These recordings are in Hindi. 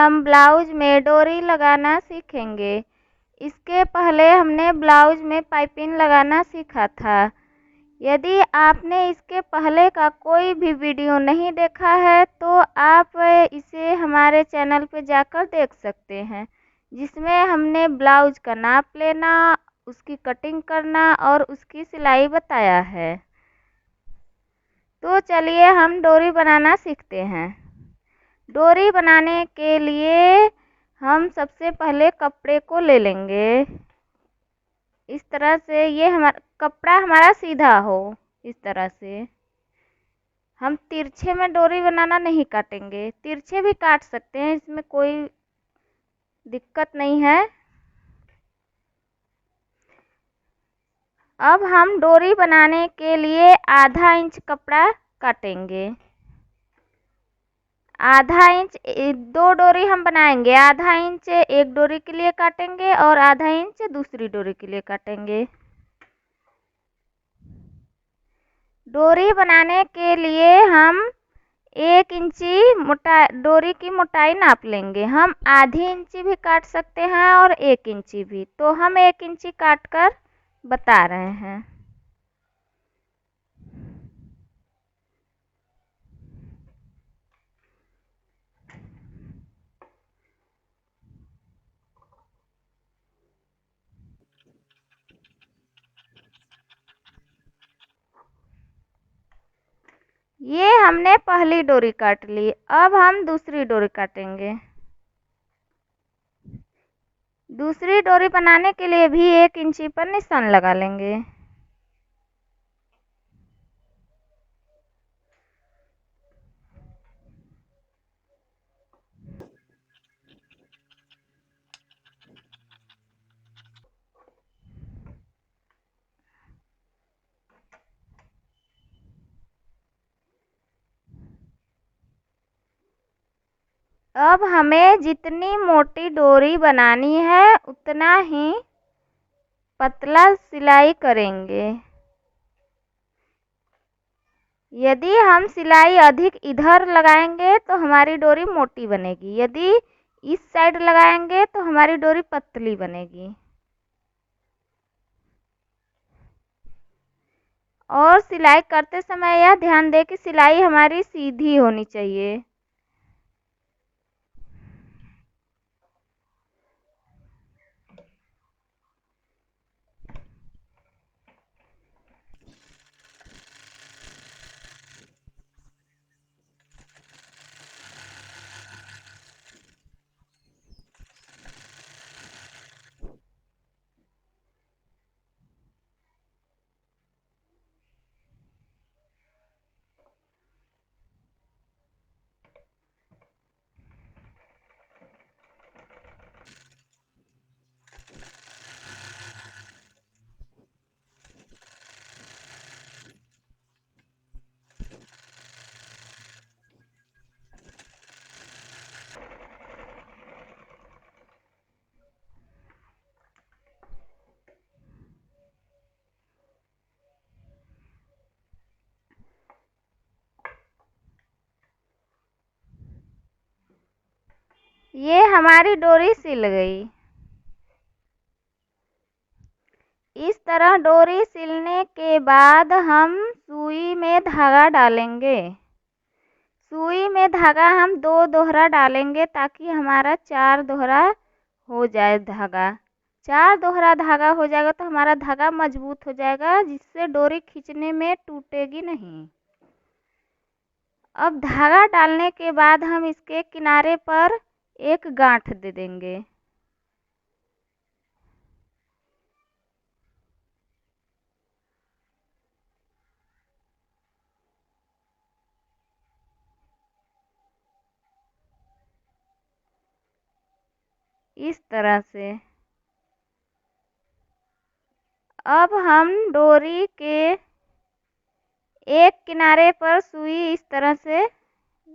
हम ब्लाउज में डोरी लगाना सीखेंगे। इसके पहले हमने ब्लाउज में पाइपिंग लगाना सीखा था। यदि आपने इसके पहले का कोई भी वीडियो नहीं देखा है तो आप इसे हमारे चैनल पर जाकर देख सकते हैं, जिसमें हमने ब्लाउज का नाप लेना, उसकी कटिंग करना और उसकी सिलाई बताया है। तो चलिए हम डोरी बनाना सीखते हैं। डोरी बनाने के लिए हम सबसे पहले कपड़े को ले लेंगे इस तरह से, ये हमारा कपड़ा हमारा सीधा हो। इस तरह से हम तिरछे में डोरी बनाना नहीं काटेंगे, तिरछे भी काट सकते हैं, इसमें कोई दिक्कत नहीं है। अब हम डोरी बनाने के लिए आधा इंच कपड़ा काटेंगे। आधा इंच दो डोरी हम बनाएंगे, आधा इंच एक डोरी के लिए काटेंगे और आधा इंच दूसरी डोरी के लिए काटेंगे। डोरी बनाने के लिए हम 1 इंची डोरी की मोटाई नाप लेंगे। हम आधी इंची भी काट सकते हैं और 1 इंची भी, तो हम 1 इंची काट कर बता रहे हैं। ये हमने पहली डोरी काट ली। अब हम दूसरी डोरी काटेंगे। दूसरी डोरी बनाने के लिए भी 1 इंची पर निशान लगा लेंगे। अब हमें जितनी मोटी डोरी बनानी है उतना ही पतला सिलाई करेंगे। यदि हम सिलाई अधिक इधर लगाएंगे तो हमारी डोरी मोटी बनेगी, यदि इस साइड लगाएंगे तो हमारी डोरी पतली बनेगी। और सिलाई करते समय यह ध्यान दें कि सिलाई हमारी सीधी होनी चाहिए। ये हमारी डोरी सिल गई। इस तरह डोरी सिलने के बाद हम सुई में धागा डालेंगे। सुई में धागा हम 2 दोहरा डालेंगे ताकि हमारा 4 दोहरा हो जाए धागा। 4 दोहरा धागा हो जाएगा तो हमारा धागा मजबूत हो जाएगा, जिससे डोरी खींचने में टूटेगी नहीं। अब धागा डालने के बाद हम इसके किनारे पर एक गांठ दे देंगे। इस तरह से अब हम डोरी के एक किनारे पर सुई इस तरह से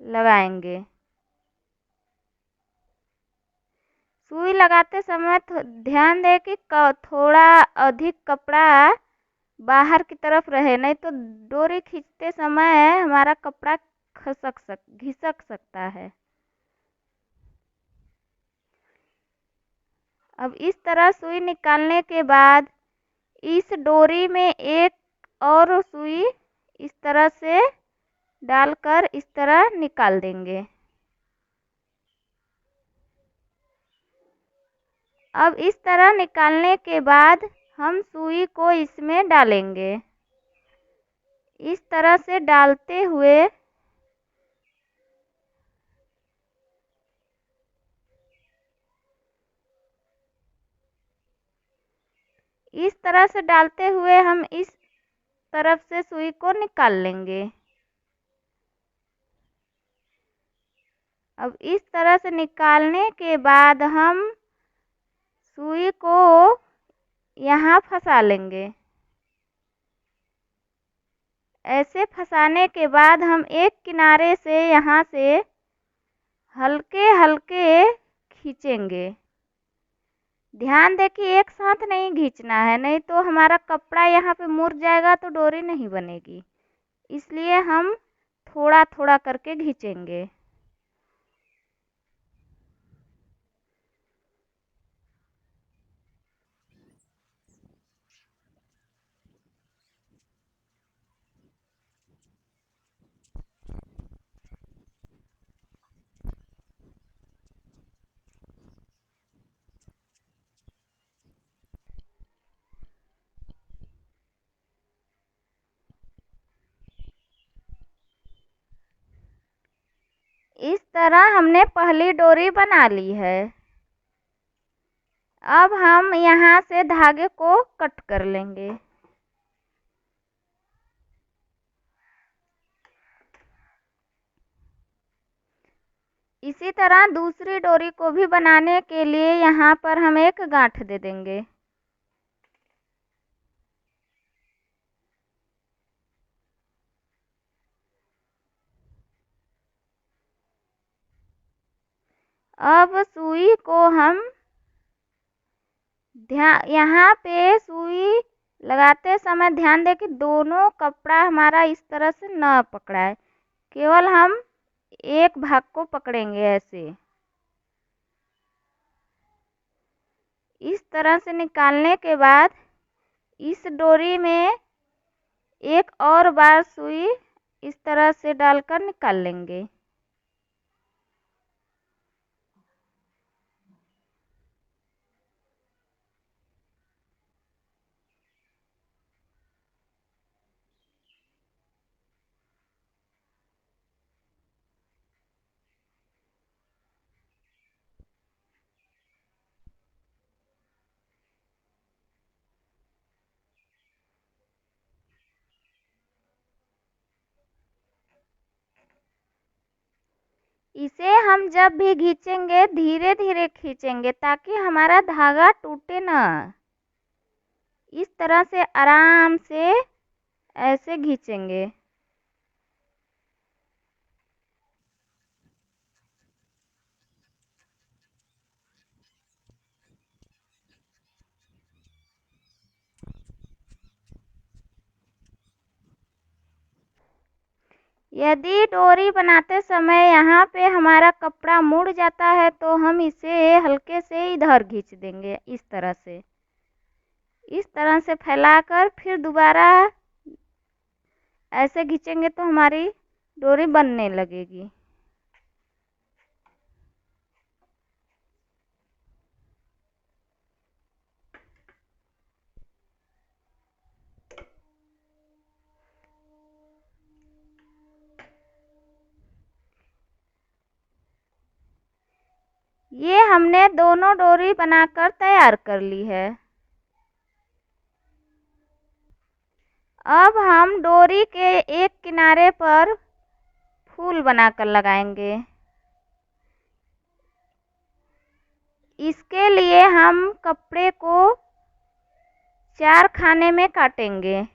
लगाएंगे। सुई लगाते समय ध्यान दें कि थोड़ा अधिक कपड़ा बाहर की तरफ रहे, नहीं तो डोरी खींचते समय हमारा कपड़ा घिसक सकता है। अब इस तरह सुई निकालने के बाद इस डोरी में एक और सुई इस तरह से डालकर इस तरह निकाल देंगे। अब इस तरह निकालने के बाद हम सुई को इसमें डालेंगे। इस तरह से डालते हुए हम इस तरफ से सुई को निकाल लेंगे। अब इस तरह से निकालने के बाद हम सुई को यहाँ फंसा लेंगे। ऐसे फंसाने के बाद हम एक किनारे से यहाँ से हल्के हल्के खींचेंगे। ध्यान दें कि एक साथ नहीं खींचना है, नहीं तो हमारा कपड़ा यहाँ पे मुड़ जाएगा तो डोरी नहीं बनेगी। इसलिए हम थोड़ा थोड़ा करके खींचेंगे। इस तरह हमने पहली डोरी बना ली है। अब हम यहाँ से धागे को कट कर लेंगे। इसी तरह दूसरी डोरी को भी बनाने के लिए यहाँ पर हम एक गांठ दे देंगे। अब सुई को हम यहाँ पे सुई लगाते समय ध्यान दें कि दोनों कपड़ा हमारा इस तरह से न पकड़ाए, केवल हम एक भाग को पकड़ेंगे। ऐसे इस तरह से निकालने के बाद इस डोरी में एक और बार सुई इस तरह से डालकर निकाल लेंगे। इसे हम जब भी खींचेंगे धीरे धीरे खींचेंगे ताकि हमारा धागा टूटे ना। इस तरह से आराम से ऐसे खींचेंगे। यदि डोरी बनाते समय यहाँ पे हमारा कपड़ा मुड़ जाता है तो हम इसे हल्के से इधर खींच देंगे। इस तरह से फैलाकर फिर दोबारा ऐसे खींचेंगे तो हमारी डोरी बनने लगेगी। ये हमने दोनों डोरी बनाकर तैयार कर ली है। अब हम डोरी के एक किनारे पर फूल बनाकर लगाएंगे। इसके लिए हम कपड़े को 4 खाने में काटेंगे।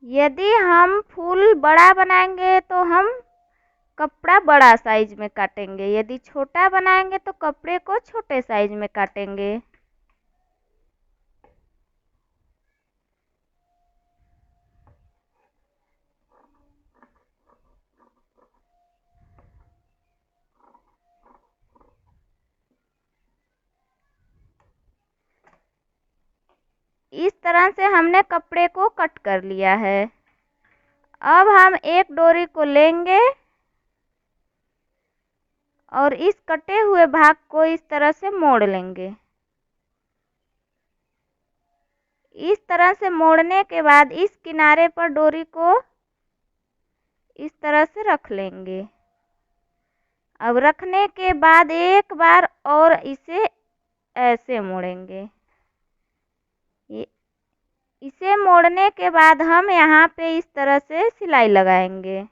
यदि हम फूल बड़ा बनाएंगे तो हम कपड़ा बड़ा साइज में काटेंगे, यदि छोटा बनाएंगे तो कपड़े को छोटे साइज में काटेंगे। तरह से हमने कपड़े को कट कर लिया है। अब हम एक डोरी को लेंगे और इस कटे हुए भाग को इस तरह से मोड़ लेंगे। इस तरह से मोड़ने के बाद इस किनारे पर डोरी को इस तरह से रख लेंगे। अब रखने के बाद एक बार और इसे ऐसे मोड़ेंगे। इसे मोड़ने के बाद हम यहाँ पे इस तरह से सिलाई लगाएंगे।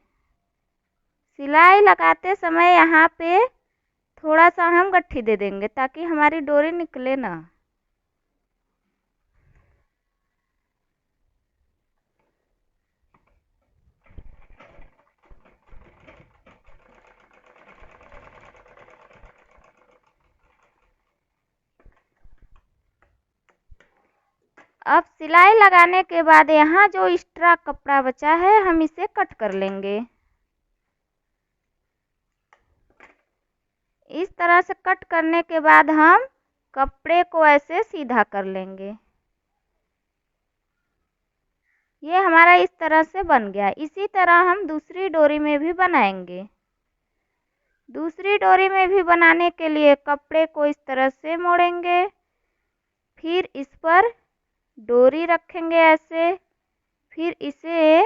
सिलाई लगाते समय यहाँ पे थोड़ा सा हम गट्ठी दे देंगे ताकि हमारी डोरी निकले ना। अब सिलाई लगाने के बाद यहाँ जो एक्स्ट्रा कपड़ा बचा है हम इसे कट कर लेंगे। इस तरह से कट करने के बाद हम कपड़े को ऐसे सीधा कर लेंगे। ये हमारा इस तरह से बन गया। इसी तरह हम दूसरी डोरी में भी बनाएंगे। दूसरी डोरी में भी बनाने के लिए कपड़े को इस तरह से मोड़ेंगे, फिर इस पर डोरी रखेंगे ऐसे, फिर इसे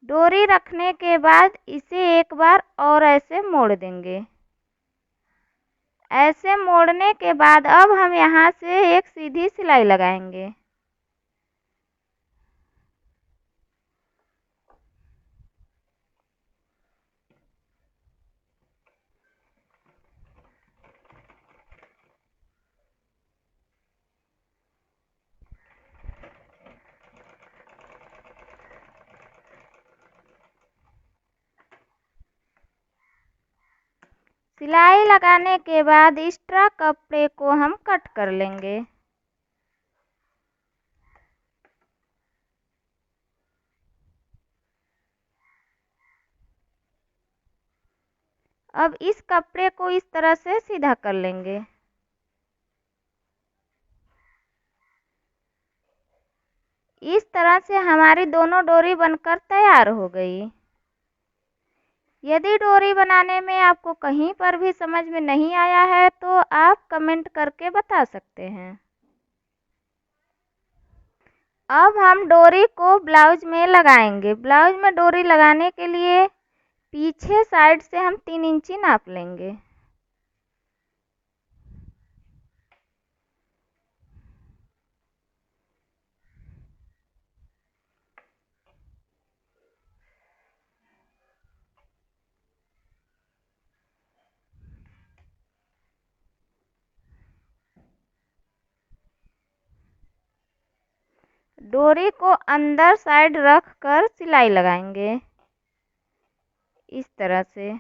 डोरी रखने के बाद इसे एक बार और ऐसे मोड़ देंगे। ऐसे मोड़ने के बाद अब हम यहाँ से एक सीधी सिलाई लगाएंगे। सिलाई लगाने के बाद एक्स्ट्रा कपड़े को हम कट कर लेंगे। अब इस कपड़े को इस तरह से सीधा कर लेंगे। इस तरह से हमारी दोनों डोरी बनकर तैयार हो गई। यदि डोरी बनाने में आपको कहीं पर भी समझ में नहीं आया है तो आप कमेंट करके बता सकते हैं। अब हम डोरी को ब्लाउज में लगाएंगे। ब्लाउज में डोरी लगाने के लिए पीछे साइड से हम 3 इंची नाप लेंगे। डोरी को अंदर साइड रख कर सिलाई लगाएंगे इस तरह से।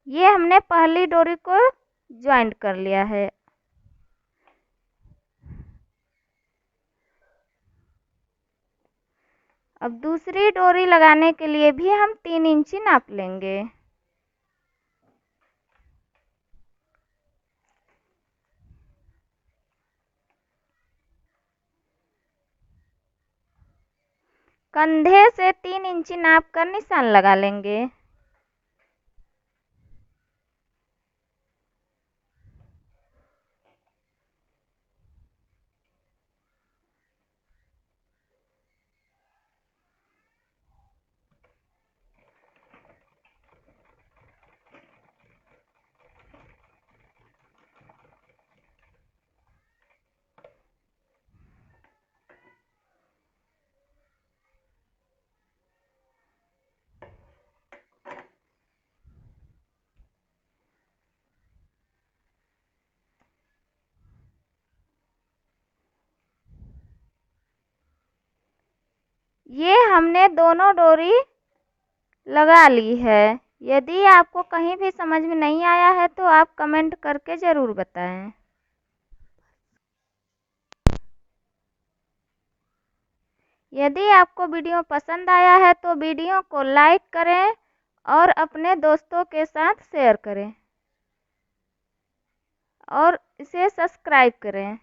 ये हमने पहली डोरी को ज्वाइंट कर लिया है। अब दूसरी डोरी लगाने के लिए भी हम 3 इंची नाप लेंगे। कंधे से 3 इंची नाप कर निशान लगा लेंगे। ये हमने दोनों डोरी लगा ली है। यदि आपको कहीं भी समझ में नहीं आया है तो आप कमेंट करके ज़रूर बताएं। यदि आपको वीडियो पसंद आया है तो वीडियो को लाइक करें और अपने दोस्तों के साथ शेयर करें और इसे सब्सक्राइब करें।